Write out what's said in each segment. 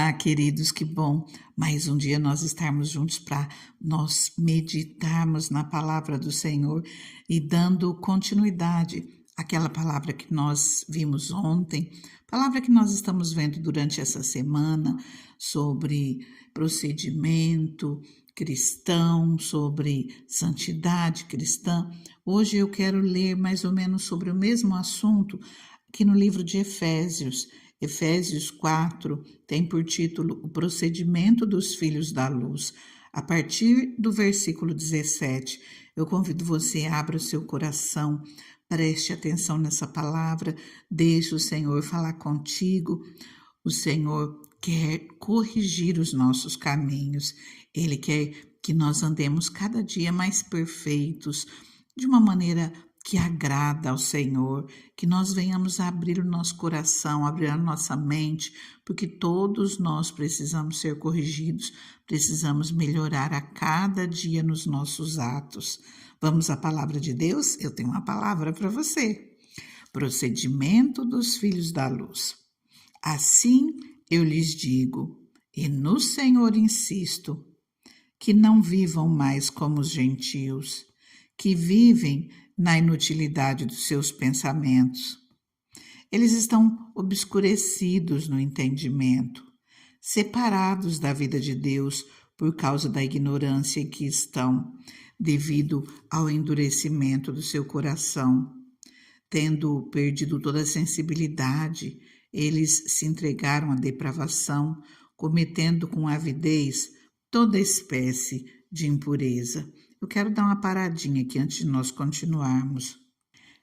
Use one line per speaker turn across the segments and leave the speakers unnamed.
Olá, queridos, que bom mais um dia nós estarmos juntos para nós meditarmos na palavra do Senhor e dando continuidade àquela palavra que nós vimos ontem, palavra que nós estamos vendo durante essa semana sobre procedimento cristão, sobre santidade cristã. Hoje eu quero ler mais ou menos sobre o mesmo assunto aqui no livro de Efésios. Efésios 4 tem por título O Procedimento dos Filhos da Luz. A partir do versículo 17, eu convido você a abra o seu coração, preste atenção nessa palavra, deixe o Senhor falar contigo. O Senhor quer corrigir os nossos caminhos, Ele quer que nós andemos cada dia mais perfeitos, de uma maneira que agrada ao Senhor, que nós venhamos a abrir o nosso coração, abrir a nossa mente, porque todos nós precisamos ser corrigidos, precisamos melhorar a cada dia nos nossos atos. Vamos à palavra de Deus? Eu tenho uma palavra para você. Procedimento dos filhos da luz. Assim eu lhes digo, e no Senhor insisto, que não vivam mais como os gentios, que vivem na inutilidade dos seus pensamentos. Eles estão obscurecidos no entendimento, separados da vida de Deus por causa da ignorância em que estão, devido ao endurecimento do seu coração. Tendo perdido toda a sensibilidade, eles se entregaram à depravação, cometendo com avidez toda espécie de impureza. Eu quero dar uma paradinha aqui antes de nós continuarmos.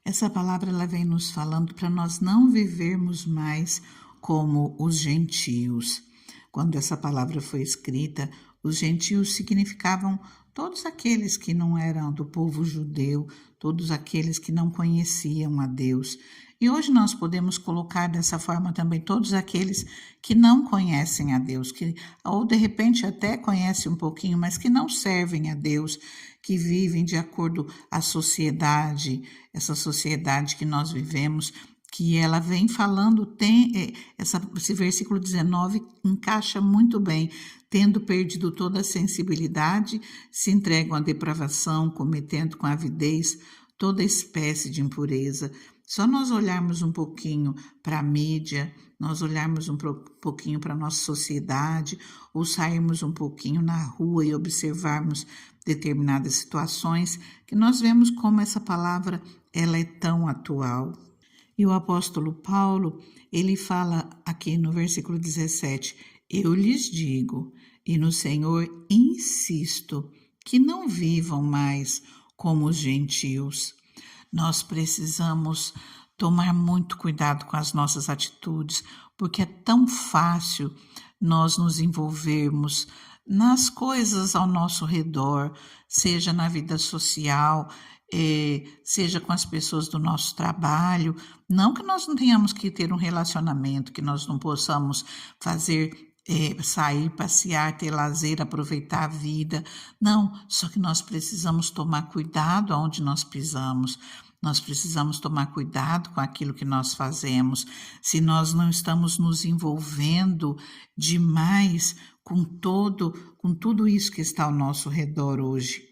Essa palavra ela vem nos falando para nós não vivermos mais como os gentios. Quando essa palavra foi escrita, os gentios significavam todos aqueles que não eram do povo judeu, todos aqueles que não conheciam a Deus. E hoje nós podemos colocar dessa forma também todos aqueles que não conhecem a Deus, que ou de repente até conhecem um pouquinho, mas que não servem a Deus, que vivem de acordo à sociedade, essa sociedade que nós vivemos, que ela vem falando, esse versículo 19 encaixa muito bem, tendo perdido toda a sensibilidade, se entregam à depravação, cometendo com avidez toda espécie de impureza. Só nós olharmos um pouquinho para a mídia, nós olharmos um pouquinho para a nossa sociedade, ou sairmos um pouquinho na rua e observarmos determinadas situações, que nós vemos como essa palavra ela é tão atual. E o apóstolo Paulo, ele fala aqui no versículo 17, eu lhes digo, e no Senhor insisto, que não vivam mais como os gentios. Nós precisamos tomar muito cuidado com as nossas atitudes, porque é tão fácil nós nos envolvermos nas coisas ao nosso redor, seja na vida social, seja com as pessoas do nosso trabalho. Não que nós não tenhamos que ter um relacionamento, que nós não possamos fazer sair, passear, ter lazer, aproveitar a vida. Não, só que nós precisamos tomar cuidado aonde nós pisamos. Nós precisamos tomar cuidado com aquilo que nós fazemos. Se nós não estamos nos envolvendo demais com tudo isso que está ao nosso redor hoje,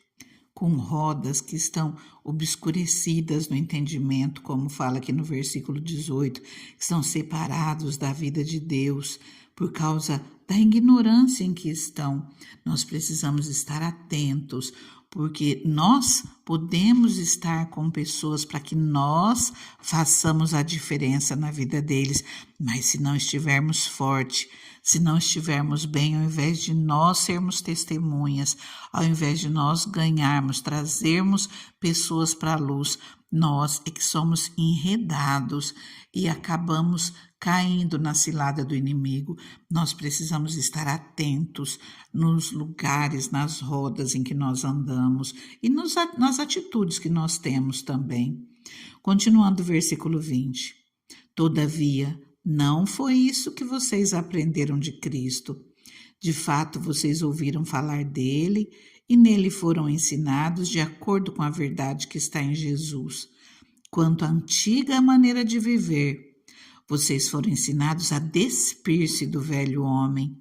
com rodas que estão obscurecidas no entendimento, como fala aqui no versículo 18, que estão separados da vida de Deus por causa da ignorância em que estão. Nós precisamos estar atentos, porque nós podemos estar com pessoas para que nós façamos a diferença na vida deles, mas se não estivermos fortes, se não estivermos bem, ao invés de nós sermos testemunhas, ao invés de nós ganharmos, trazermos pessoas para a luz, nós é que somos enredados e acabamos caindo na cilada do inimigo. Nós precisamos estar atentos nos lugares, nas rodas em que nós andamos e nas atitudes que nós temos também. Continuando o versículo 20. Todavia, não foi isso que vocês aprenderam de Cristo. De fato, vocês ouviram falar dele e nele foram ensinados de acordo com a verdade que está em Jesus. Quanto à antiga maneira de viver, Vocês foram ensinados a despir-se do velho homem,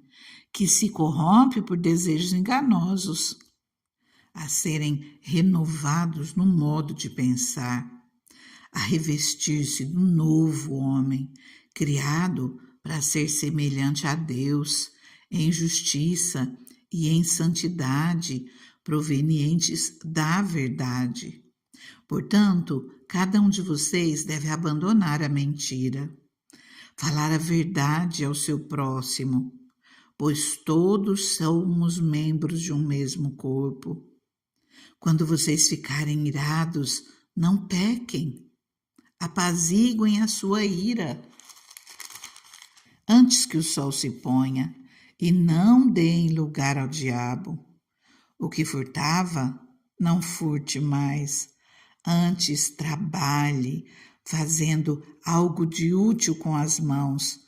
que se corrompe por desejos enganosos, a serem renovados no modo de pensar, a revestir-se do novo homem, criado para ser semelhante a Deus, em justiça e em santidade, provenientes da verdade. Portanto, cada um de vocês deve abandonar a mentira, falar a verdade ao seu próximo, pois todos somos membros de um mesmo corpo. Quando vocês ficarem irados, não pequem, apaziguem a sua ira, antes que o sol se ponha, e não deem lugar ao diabo. O que furtava, não furte mais, antes trabalhe, fazendo algo de útil com as mãos,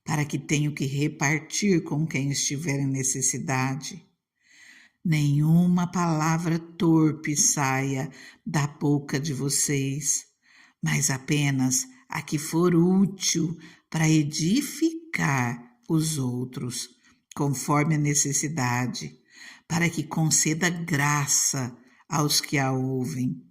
para que tenha o que repartir com quem estiver em necessidade. Nenhuma palavra torpe saia da boca de vocês, mas apenas a que for útil para edificar os outros, conforme a necessidade, para que conceda graça aos que a ouvem.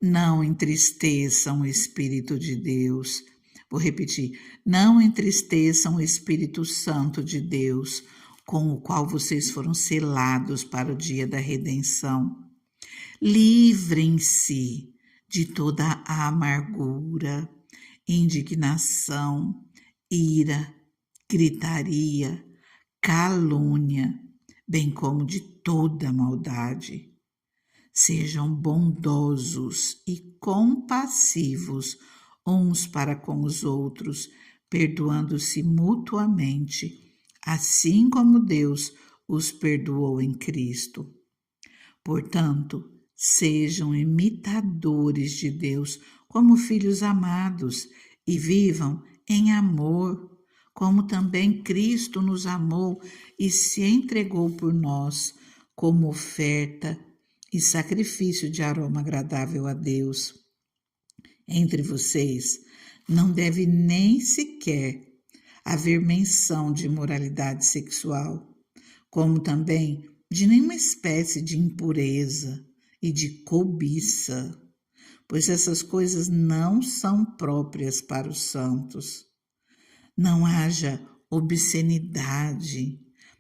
Não entristeçam o Espírito de Deus. Vou repetir, não entristeçam o Espírito Santo de Deus, com o qual vocês foram selados para o dia da redenção. Livrem-se de toda a amargura, indignação, ira, gritaria, calúnia, bem como de toda maldade. Sejam bondosos e compassivos uns para com os outros, perdoando-se mutuamente, assim como Deus os perdoou em Cristo. Portanto, sejam imitadores de Deus como filhos amados e vivam em amor, como também Cristo nos amou e se entregou por nós como oferta e sacrifício de aroma agradável a Deus. Entre vocês não deve nem sequer haver menção de imoralidade sexual, como também de nenhuma espécie de impureza e de cobiça, pois essas coisas não são próprias para os santos. Não haja obscenidade,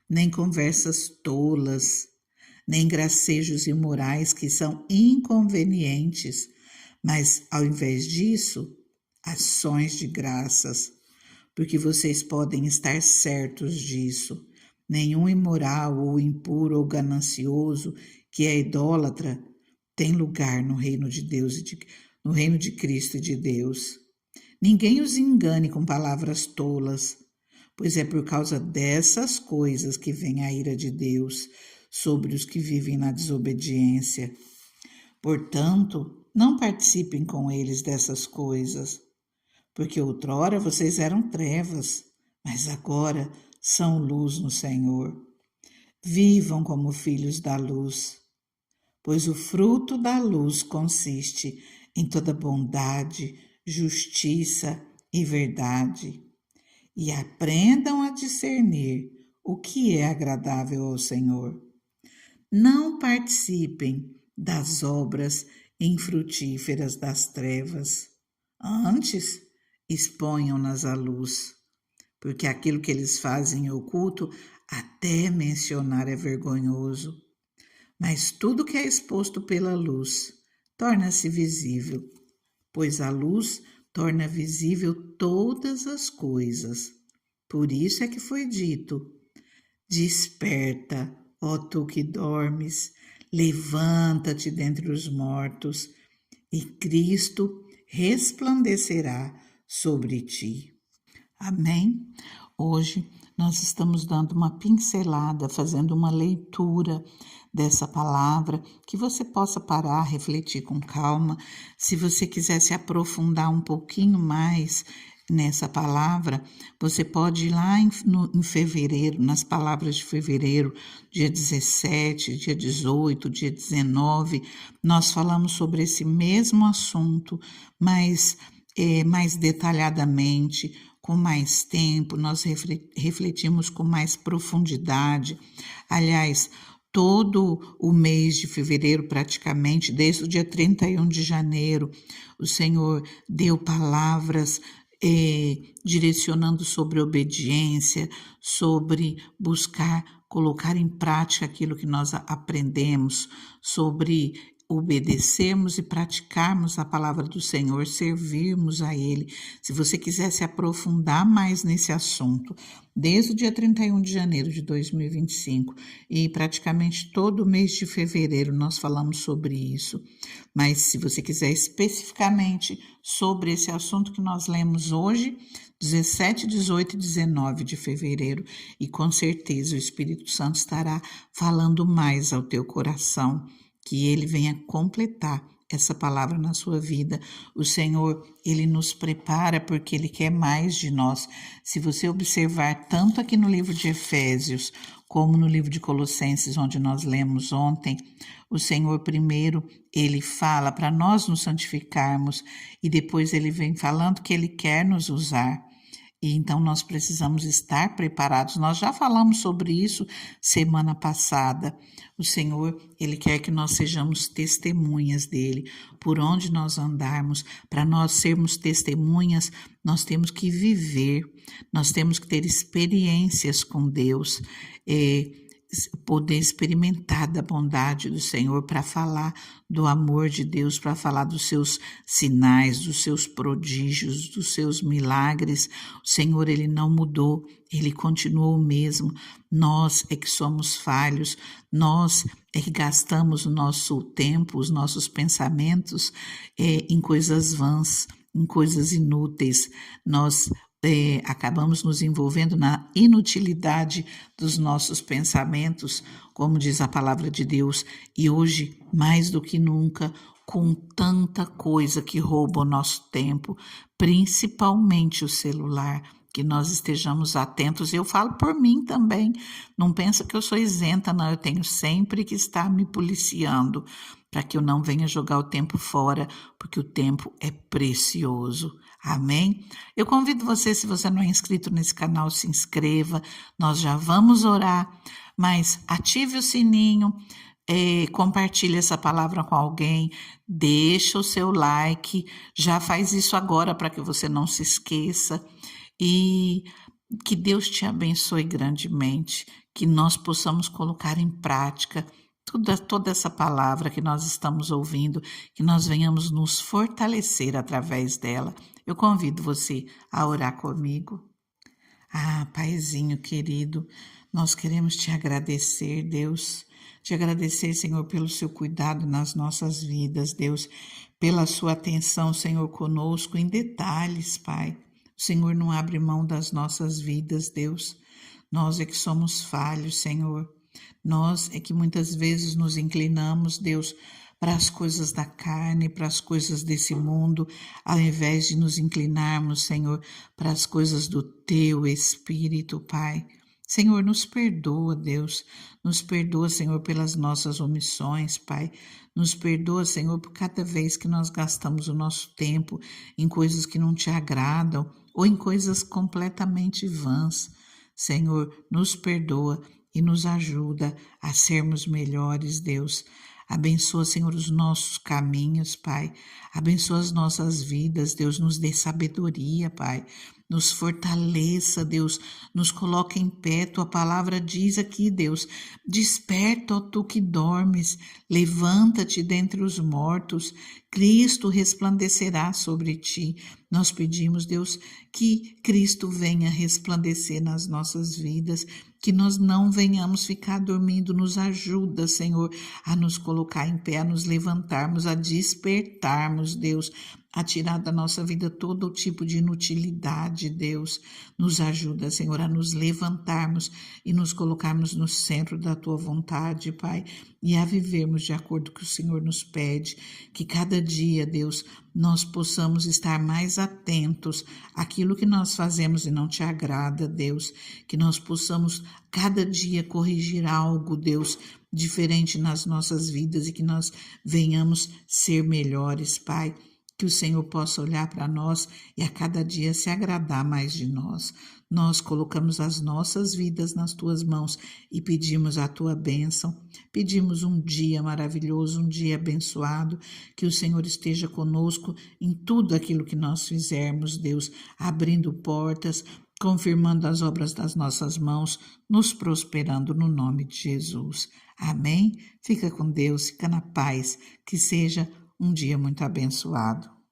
nem conversas tolas, nem gracejos imorais que são inconvenientes, mas, ao invés disso, ações de graças, porque vocês podem estar certos disso. Nenhum imoral ou impuro ou ganancioso que é idólatra tem lugar no reino de Deus no reino de Cristo e de Deus. Ninguém os engane com palavras tolas, pois é por causa dessas coisas que vem a ira de Deus sobre os que vivem na desobediência. Portanto, não participem com eles dessas coisas, porque outrora vocês eram trevas, mas agora são luz no Senhor. Vivam como filhos da luz, pois o fruto da luz consiste em toda bondade, justiça e verdade. E aprendam a discernir o que é agradável ao Senhor. Não participem das obras infrutíferas das trevas. Antes, exponham-nas à luz, porque aquilo que eles fazem em oculto, até mencionar é vergonhoso. Mas tudo que é exposto pela luz torna-se visível, pois a luz torna visível todas as coisas. Por isso é que foi dito: desperta, ó tu que dormes, levanta-te dentre os mortos, e Cristo resplandecerá sobre ti. Amém? Hoje nós estamos dando uma pincelada, fazendo uma leitura dessa palavra, que você possa parar, refletir com calma. Se você quiser se aprofundar um pouquinho mais nessa palavra, você pode ir lá em fevereiro, nas palavras de fevereiro, dia 17, dia 18, dia 19, nós falamos sobre esse mesmo assunto, mas mais detalhadamente, com mais tempo, nós refletimos com mais profundidade. Aliás, todo o mês de fevereiro, praticamente, desde o dia 31 de janeiro, o Senhor deu palavras direcionando sobre obediência, sobre buscar colocar em prática aquilo que nós aprendemos, sobre obedecermos e praticarmos a palavra do Senhor, servirmos a Ele. Se você quiser se aprofundar mais nesse assunto, desde o dia 31 de janeiro de 2025 e praticamente todo o mês de fevereiro nós falamos sobre isso. Mas se você quiser especificamente sobre esse assunto que nós lemos hoje, 17, 18 e 19 de fevereiro, e com certeza o Espírito Santo estará falando mais ao teu coração, que ele venha completar essa palavra na sua vida. O Senhor, ele nos prepara porque ele quer mais de nós. Se você observar tanto aqui no livro de Efésios, como no livro de Colossenses, onde nós lemos ontem, o Senhor primeiro, ele fala para nós nos santificarmos e depois ele vem falando que ele quer nos usar. E então nós precisamos estar preparados. Nós já falamos sobre isso semana passada. O Senhor, ele quer que nós sejamos testemunhas dele. Por onde nós andarmos, para nós sermos testemunhas, nós temos que viver, nós temos que ter experiências com Deus, poder experimentar da bondade do Senhor para falar do amor de Deus, para falar dos seus sinais, dos seus prodígios, dos seus milagres. O Senhor, ele não mudou, ele continuou o mesmo. Nós é que somos falhos, nós é que gastamos o nosso tempo, os nossos pensamentos em coisas vãs, em coisas inúteis. Nós acabamos nos envolvendo na inutilidade dos nossos pensamentos, como diz a palavra de Deus, e hoje, mais do que nunca, com tanta coisa que rouba o nosso tempo, principalmente o celular, que nós estejamos atentos. Eu falo por mim também, não pensa que eu sou isenta, não, eu tenho sempre que estar me policiando, para que eu não venha jogar o tempo fora, porque o tempo é precioso. Amém? Eu convido você, se você não é inscrito nesse canal, se inscreva, nós já vamos orar, mas ative o sininho, compartilhe essa palavra com alguém, deixa o seu like, já faz isso agora para que você não se esqueça e que Deus te abençoe grandemente, que nós possamos colocar em prática toda essa palavra que nós estamos ouvindo, que nós venhamos nos fortalecer através dela. Eu convido você a orar comigo. Paizinho querido, nós queremos te agradecer, Deus. Te agradecer, Senhor, pelo seu cuidado nas nossas vidas, Deus, pela sua atenção, Senhor, conosco em detalhes, Pai. O Senhor não abre mão das nossas vidas, Deus. Nós é que somos falhos, Senhor. Nós é que muitas vezes nos inclinamos, Deus, para as coisas da carne, para as coisas desse mundo, ao invés de nos inclinarmos, Senhor, para as coisas do Teu Espírito, Pai. Senhor, nos perdoa, Deus, nos perdoa, Senhor, pelas nossas omissões, Pai. Nos perdoa, Senhor, por cada vez que nós gastamos o nosso tempo em coisas que não Te agradam ou em coisas completamente vãs. Senhor, nos perdoa e nos ajuda a sermos melhores, Deus. Abençoa, Senhor, os nossos caminhos, Pai. Abençoa as nossas vidas, Deus. Nos dê sabedoria, Pai. Nos fortaleça, Deus. Nos coloque em pé. Tua palavra diz aqui, Deus. Desperta, ó tu que dormes. Levanta-te dentre os mortos. Cristo resplandecerá sobre ti. Nós pedimos, Deus, que Cristo venha resplandecer nas nossas vidas, que nós não venhamos ficar dormindo. Nos ajuda, Senhor, a nos colocar em pé, a nos levantarmos, a despertarmos, Deus, a tirar da nossa vida todo tipo de inutilidade, Deus. Nos ajuda, Senhor, a nos levantarmos e nos colocarmos no centro da Tua vontade, Pai, e a vivermos de acordo com o que o Senhor nos pede, que cada dia, Deus, nós possamos estar mais atentos àquilo que nós fazemos e não Te agrada, Deus, que nós possamos cada dia corrigir algo, Deus, diferente nas nossas vidas e que nós venhamos ser melhores, Pai. que o Senhor possa olhar para nós e a cada dia se agradar mais de nós. Nós colocamos as nossas vidas nas tuas mãos e pedimos a tua bênção, pedimos um dia maravilhoso, um dia abençoado, que o Senhor esteja conosco em tudo aquilo que nós fizermos, Deus, abrindo portas, confirmando as obras das nossas mãos, nos prosperando no nome de Jesus. Amém? Fica com Deus, fica na paz, que seja um dia muito abençoado.